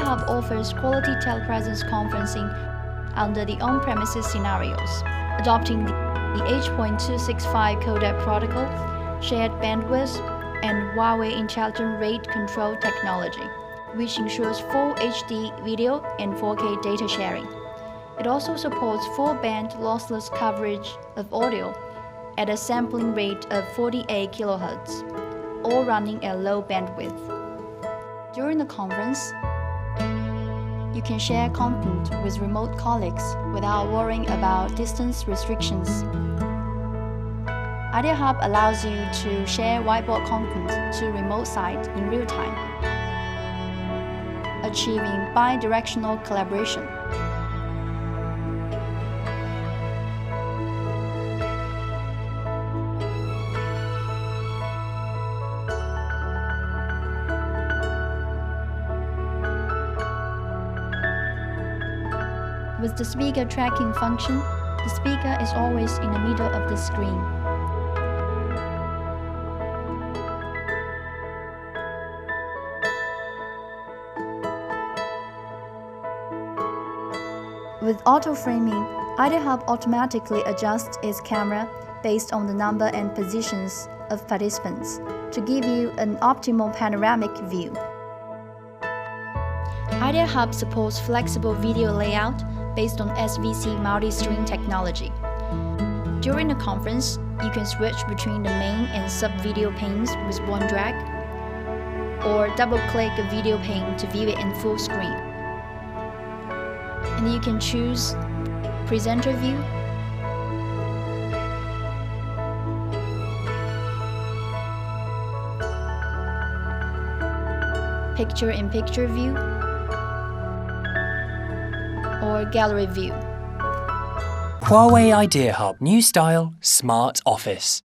Hub offers quality telepresence conferencing under the on-premises scenarios, adopting the H.265 codec protocol, shared bandwidth, and Huawei intelligent rate control technology, which ensures full HD video and 4K data sharing. It also supports full-band lossless coverage of audio at a sampling rate of 48 kHz, all running at low bandwidth. During the conference, you can share content with remote colleagues without worrying about distance restrictions. Idea Hub allows you to share whiteboard content to remote sites in real time, achieving bi-directional collaboration. With the speaker tracking function, the speaker is always in the middle of the screen. With auto-framing, Idea Hub automatically adjusts its camera based on the number and positions of participants to give you an optimal panoramic view. Idea Hub supports flexible video layout based on SVC multi-stream technology. During the conference, you can switch between the main and sub-video panes with one drag, or double-click a video pane to view it in full screen. And you can choose Presenter View, Picture-in-Picture View, or Gallery View. Huawei Idea Hub, new style, smart office.